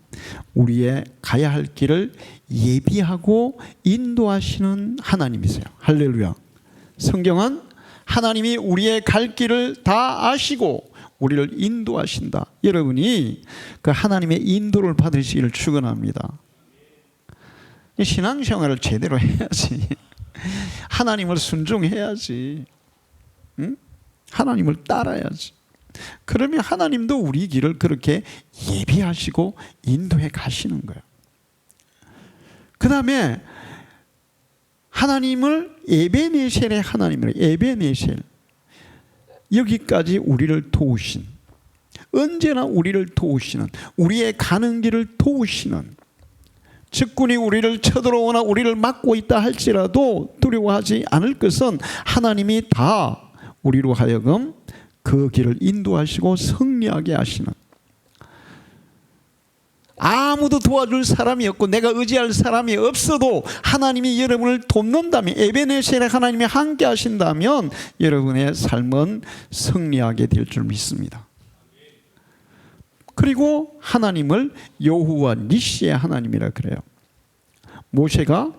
우리의 가야 할 길을 예비하고 인도하시는 하나님이세요. 할렐루야. 성경은 하나님이 우리의 갈 길을 다 아시고 우리를 인도하신다. 여러분이 그 하나님의 인도를 받으시기를 축원합니다. 신앙생활을 제대로 해야지. 하나님을 순종해야지. 응? 하나님을 따라야지. 그러면 하나님도 우리 길을 그렇게 예비하시고 인도해 가시는 거예요. 그 다음에 하나님을 에베네셀의 하나님이라, 에베네셀, 여기까지 우리를 도우신, 언제나 우리를 도우시는, 우리의 가는 길을 도우시는, 적군이 우리를 쳐들어오나 우리를 막고 있다 할지라도 두려워하지 않을 것은 하나님이 다 우리로 하여금 그 길을 인도하시고 승리하게 하시는, 아무도 도와줄 사람이 없고 내가 의지할 사람이 없어도 하나님이 여러분을 돕는다면, 에베네셀의 하나님이 함께 하신다면 여러분의 삶은 승리하게 될 줄 믿습니다. 그리고 하나님을 여호와 니시의 하나님이라 그래요. 모세가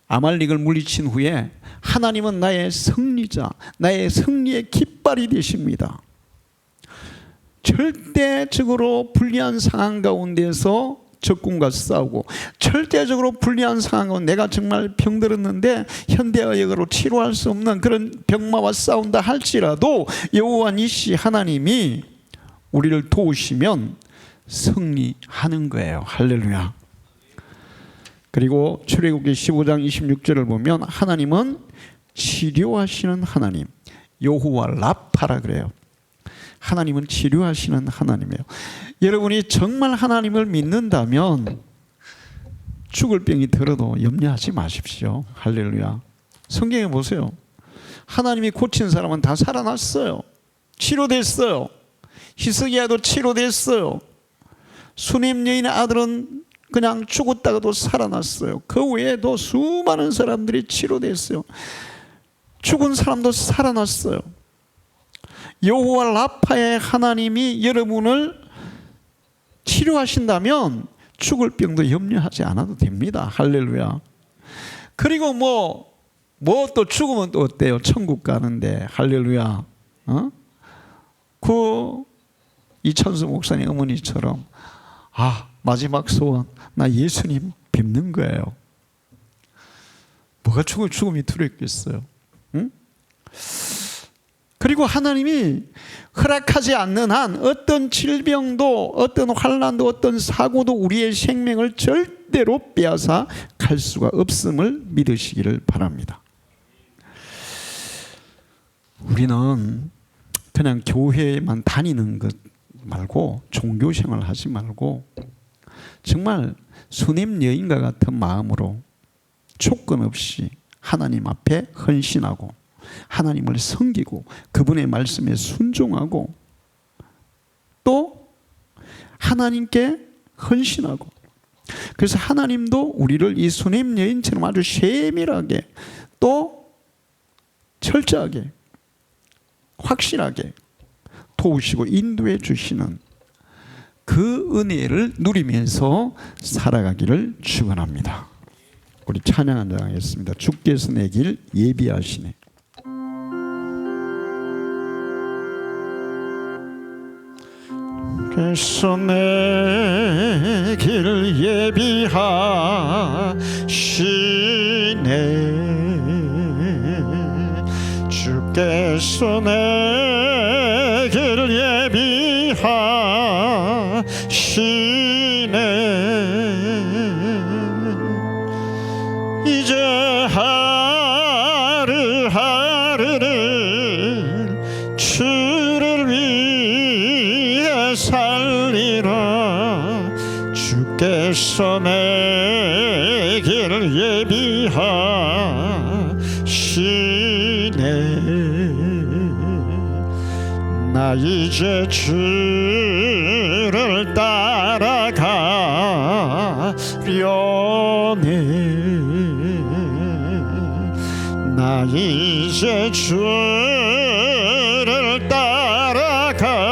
아말렉을 물리친 후에 하나님은 나의 승리자, 나의 승리의 깃발이 되십니다. 절대적으로 불리한 상황 가운데서 적군과 싸우고, 절대적으로 불리한 상황 가운데 내가 정말 병들었는데 현대의학으로 치료할 수 없는 그런 병마와 싸운다 할지라도 여호와 니시 하나님이 우리를 도우시면 승리하는 거예요. 할렐루야. 그리고 출애굽기 15장 26절을 보면 하나님은 치료하시는 하나님, 여호와 라파라 그래요. 하나님은 치료하시는 하나님이에요. 여러분이 정말 하나님을 믿는다면 죽을 병이 들어도 염려하지 마십시오. 할렐루야. 성경에 보세요. 하나님이 고친 사람은 다 살아났어요. 치료됐어요. 히스기야도 치료됐어요. 수넴 여인의 아들은 그냥 죽었다가도 살아났어요. 그 외에도 수많은 사람들이 치료됐어요. 죽은 사람도 살아났어요. 여호와 라파의 하나님이 여러분을 치료하신다면 죽을 병도 염려하지 않아도 됩니다. 할렐루야. 그리고 뭐 또 죽으면 또 어때요? 천국 가는데. 할렐루야. 그 이천수 목사님 어머니처럼 마지막 소원 나 예수님 뵙는 거예요. 뭐가 죽음이 두렵겠어요? 응? 그리고 하나님이 허락하지 않는 한 어떤 질병도 어떤 환난도 어떤 사고도 우리의 생명을 절대로 빼앗아 갈 수가 없음을 믿으시기를 바랍니다. 우리는 그냥 교회만 다니는 것 말고 종교생활 하지 말고 정말 수넴 여인과 같은 마음으로 조건 없이 하나님 앞에 헌신하고 하나님을 섬기고 그분의 말씀에 순종하고 또 하나님께 헌신하고, 그래서 하나님도 우리를 이 수넴 여인처럼 아주 세밀하게 또 철저하게 확실하게 도우시고 인도해 주시는 그 은혜를 누리면서 살아가기를 축원합니다. 우리 찬양 한장하겠습니다. 주께서 내 길 예비하시네. 주께서 내 길 예비하시네. 주께서 내 길 예비하시네. 이제 하루하루를 주를 위해 살리라. 주께서 내 길을 예비하시네. 나 이제 주를 따라가려네. 나 이제 주를 따라가려네.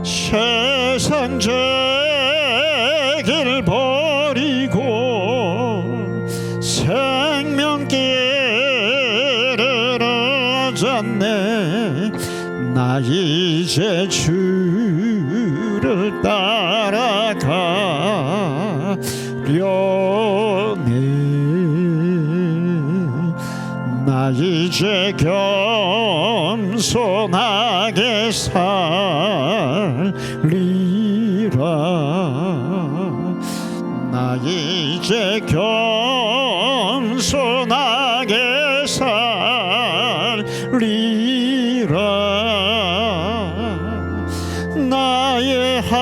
세상적을 버리고 생명길을 얻었네. 나 이제 주를 따라가려네. 나 이제 겸손하게 살리라. 나 이제 겸손하게 살리라. 나의 하루하루를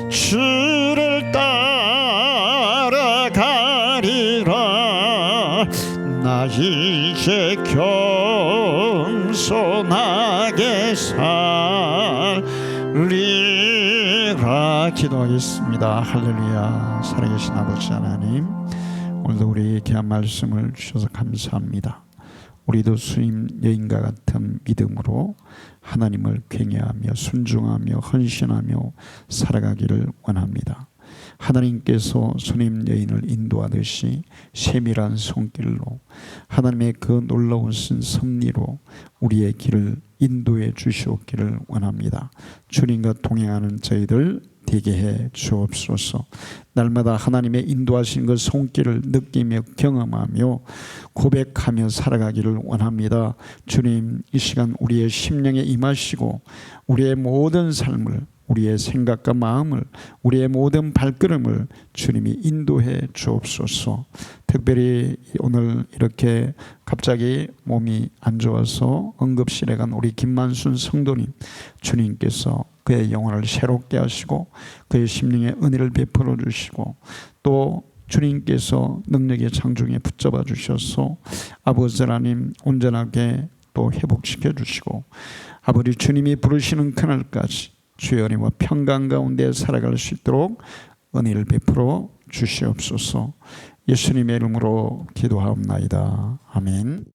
주를 따라가리라. 나 이제 겸손하게 살리라. 기도하겠습니다. 할렐루야. 살아계신 아버지 하나님, 오늘도 우리에게 귀한 말씀을 주셔서 감사합니다. 우리도 수임 여인과 같은 믿음으로 하나님을 경외하며 순종하며 헌신하며 살아가기를 원합니다. 하나님께서 수임 여인을 인도하듯이 세밀한 손길로 하나님의 그 놀라운 섭리로 우리의 길을 인도해 주시옵기를 원합니다. 주님과 동행하는 저희들 되게 해 주옵소서. 날마다 하나님의 인도하신 그 손길을 느끼며 경험하며 고백하며 살아가기를 원합니다. 주님, 이 시간 우리의 심령에 임하시고 우리의 모든 삶을, 우리의 생각과 마음을, 우리의 모든 발걸음을 주님이 인도해 주옵소서. 특별히 오늘 이렇게 갑자기 몸이 안 좋아서 응급실에 간 우리 김만순 성도님, 주님께서 그의 영혼을 새롭게 하시고 그의 심령에 은혜를 베풀어 주시고 또 주님께서 능력의 창중에 붙잡아 주셔서 아버지 하나님 온전하게 또 회복시켜 주시고 아버지 주님이 부르시는 그날까지 주의 은혜와 평강 가운데 살아갈 수 있도록 은혜를 베풀어 주시옵소서. 예수님의 이름으로 기도하옵나이다. 아멘.